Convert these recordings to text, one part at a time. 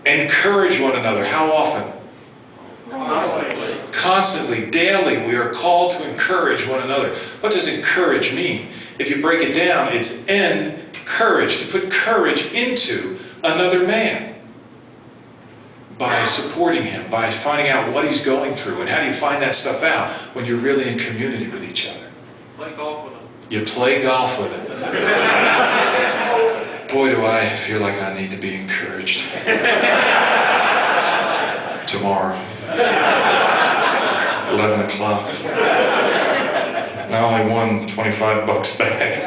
Encourage one another. How often? Constantly, daily, we are called to encourage one another. What does encourage mean? If you break it down, it's encourage, to put courage into another man by supporting him, by finding out what he's going through. And how do you find that stuff out? When you're really in community with each other. Play golf with him. You play golf with him. Boy, do I feel like I need to be encouraged. Tomorrow. 11 o'clock. I only won $25 back.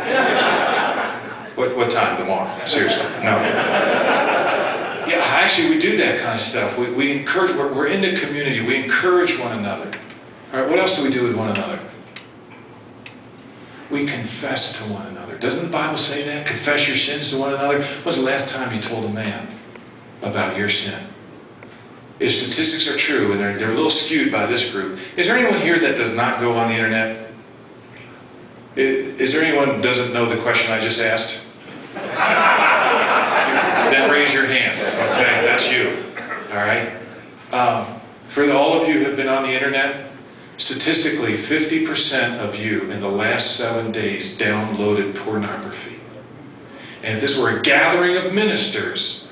What time tomorrow? Seriously, no. Yeah, actually we do that kind of stuff. We encourage, we're into community. We encourage one another. All right, what else do we do with one another? We confess to one another. Doesn't the Bible say that? Confess your sins to one another. When was the last time you told a man about your sin? If statistics are true, and they're a little skewed by this group, is there anyone here that does not go on the internet? Is there anyone who doesn't know the question I just asked? Then raise your hand. Okay, that's you. All right. For all of you who have been on the internet, statistically, 50% of you in the last 7 days downloaded pornography. And if this were a gathering of ministers,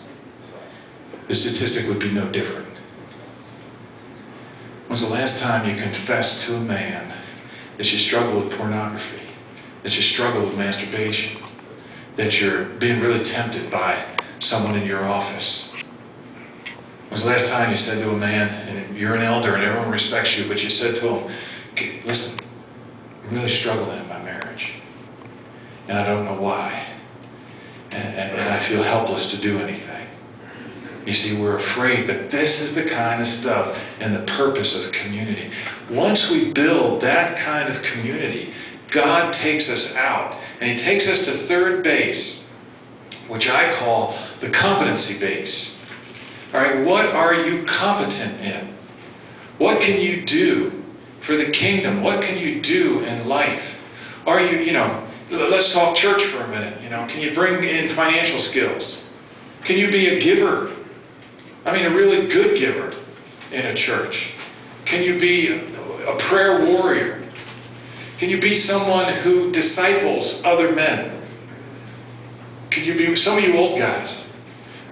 the statistic would be no different. When's the last time you confessed to a man that you struggle with pornography, that you struggle with masturbation, that you're being really tempted by someone in your office? When's the last time you said to a man, and you're an elder and everyone respects you, but you said to him, okay, listen, I'm really struggling in my marriage, and I don't know why, and I feel helpless to do anything. You see, we're afraid, but this is the kind of stuff and the purpose of community. Once we build that kind of community, God takes us out, and He takes us to third base, which I call the competency base. All right, what are you competent in? What can you do for the kingdom? What can you do in life? Are you, let's talk church for a minute. Can you bring in financial skills? Can you be a giver? I mean, a really good giver in a church. Can you be a prayer warrior? Can you be someone who disciples other men? Can you be, some of you old guys,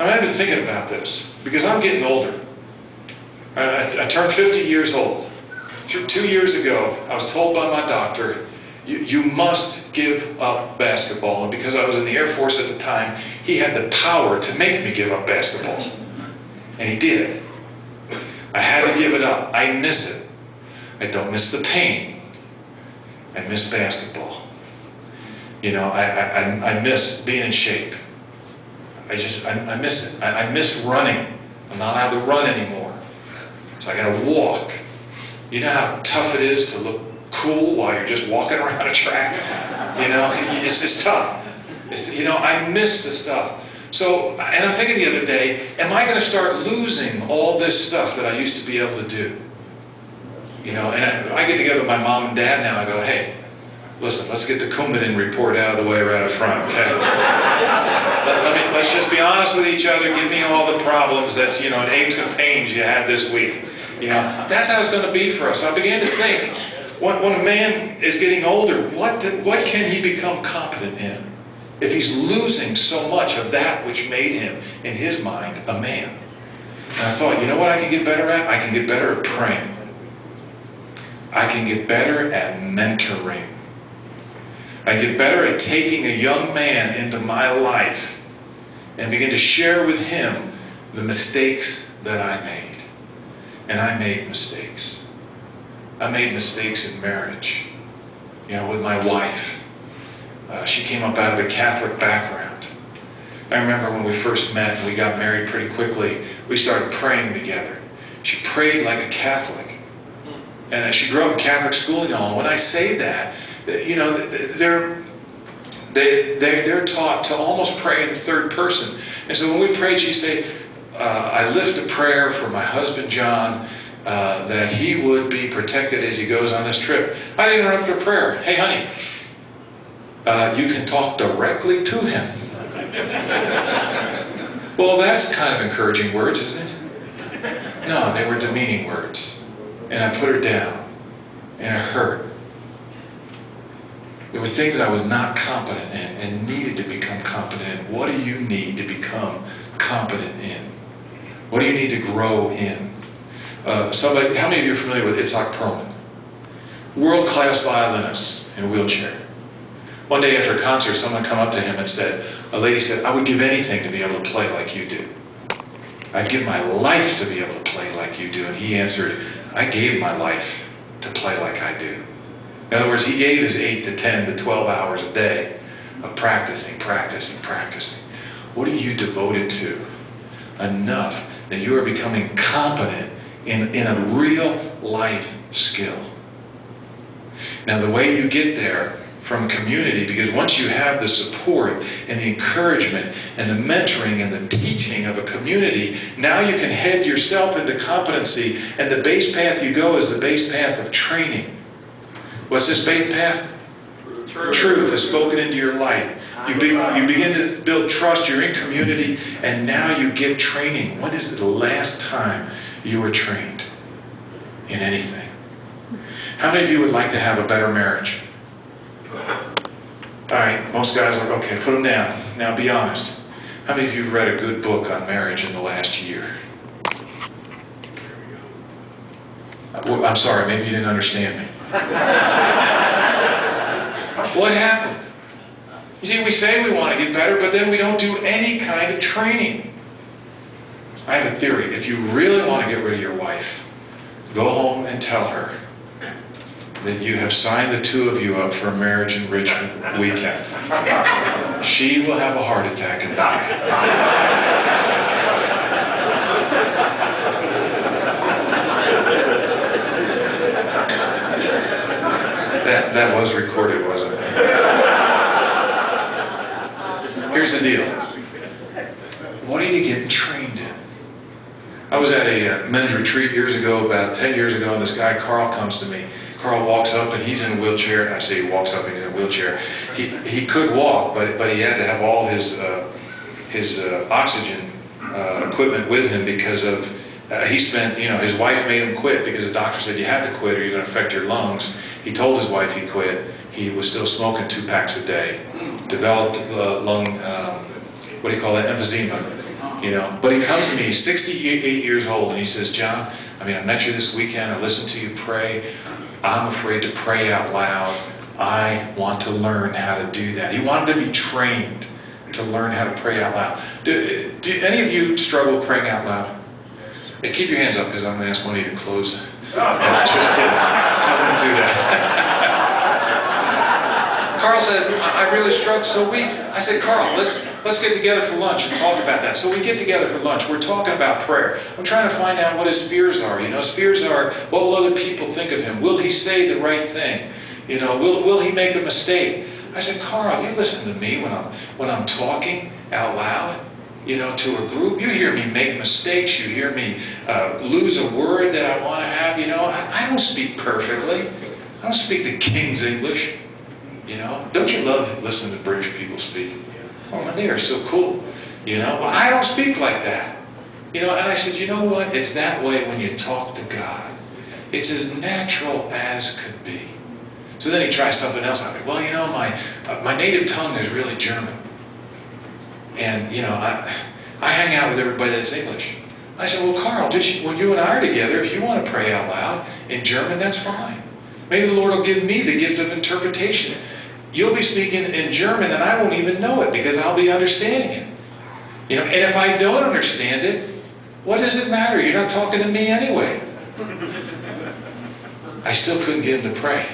I've been thinking about this because I'm getting older. I turned 50 years old. 2 years ago, I was told by my doctor, you must give up basketball. And because I was in the Air Force at the time, he had the power to make me give up basketball. And he did. I had to give it up. I miss it. I don't miss the pain. I miss basketball. I miss being in shape. I miss it. I miss running. I'm not allowed to run anymore. So I gotta walk. You know how tough it is to look cool while you're just walking around a track? It's just tough. I miss the stuff. So, and I'm thinking the other day, am I going to start losing all this stuff that I used to be able to do? And I get together with my mom and dad now. I go, hey, listen, let's get the Humour report out of the way right up front, okay? Let's just be honest with each other. Give me all the problems that, and aches and pains you had this week. That's how it's going to be for us. I began to think, when a man is getting older, what can he become competent in? If he's losing so much of that which made him, in his mind, a man. And I thought, you know what I can get better at? I can get better at praying. I can get better at mentoring. I get better at taking a young man into my life and begin to share with him the mistakes that I made. And I made mistakes. I made mistakes in marriage, with my wife. She came up out of a Catholic background. I remember when we first met and we got married pretty quickly, we started praying together. She prayed like a Catholic. And she grew up in Catholic school and all. When I say that, they're taught to almost pray in the third person. And so when we prayed, she'd say, I lift a prayer for my husband, John, that he would be protected as he goes on this trip. I didn't interrupt her prayer. Hey, honey. You can talk directly to him. Well, that's kind of encouraging words, isn't it? No, they were demeaning words. And I put her down. And it hurt. There were things I was not competent in and needed to become competent in. What do you need to become competent in? What do you need to grow in? How many of you are familiar with Itzhak Perlman? World-class violinist in a wheelchair. One day after a concert, someone come up to him and said, a lady said, I would give anything to be able to play like you do. I'd give my life to be able to play like you do. And he answered, I gave my life to play like I do. In other words, he gave his 8 to 10 to 12 hours a day of practicing. What are you devoted to enough that you are becoming competent in a real life skill? Now, the way you get there from community, because once you have the support and the encouragement and the mentoring and the teaching of a community, now you can head yourself into competency, and the base path you go is the base path of training. What's this base path? Truth is spoken into your life. You begin to build trust, you're in community, and now you get training. When is the last time you were trained in anything? How many of you would like to have a better marriage? All right, most guys are, okay, put them down. Now be honest. How many of you have read a good book on marriage in the last year? Well, I'm sorry, maybe you didn't understand me. What happened? You see, we say we want to get better, but then we don't do any kind of training. I have a theory. If you really want to get rid of your wife, go home and tell her that you have signed the two of you up for a marriage enrichment weekend. She will have a heart attack and die. That was recorded, wasn't it? Here's the deal. What are you getting trained in? I was at a men's retreat years ago, about 10 years ago, and this guy, Carl, comes to me. Carl walks up, and he's in a wheelchair. And I say he walks up and he's in a wheelchair. He could walk, but he had to have all his oxygen equipment with him because of he spent, his wife made him quit because the doctor said you have to quit or you're going to affect your lungs. He told his wife he quit. He was still smoking 2 packs a day. Developed lung, emphysema. But he comes to me, he's 68 years old, and he says, John, I met you this weekend, I listened to you pray. I'm afraid to pray out loud. I want to learn how to do that. He wanted to be trained to learn how to pray out loud. Do any of you struggle praying out loud? Hey, keep your hands up because I'm going to ask one of you to close. Just kidding. I wouldn't do that. Carl says, I really struggle. So I said, Carl, let's get together for lunch and talk about that. So we get together for lunch. We're talking about prayer. I'm trying to find out what his fears are. His fears are, what will other people think of him? Will he say the right thing? Will he make a mistake? I said, Carl, you listen to me when I'm talking out loud, to a group. You hear me make mistakes. You hear me lose a word that I want to have. I don't speak perfectly. I don't speak the King's English. Don't you love listening to British people speak? Oh, man, they are so cool. Well, I don't speak like that. And I said, you know what? It's that way when you talk to God. It's as natural as could be. So then he tries something else on me. Well, my native tongue is really German. And, I hang out with everybody that's English. I said, well, Carl, when you and I are together, if you want to pray out loud in German, that's fine. Maybe the Lord will give me the gift of interpretation. You'll be speaking in German and I won't even know it because I'll be understanding it. And if I don't understand it, what does it matter? You're not talking to me anyway. I still couldn't get him to pray.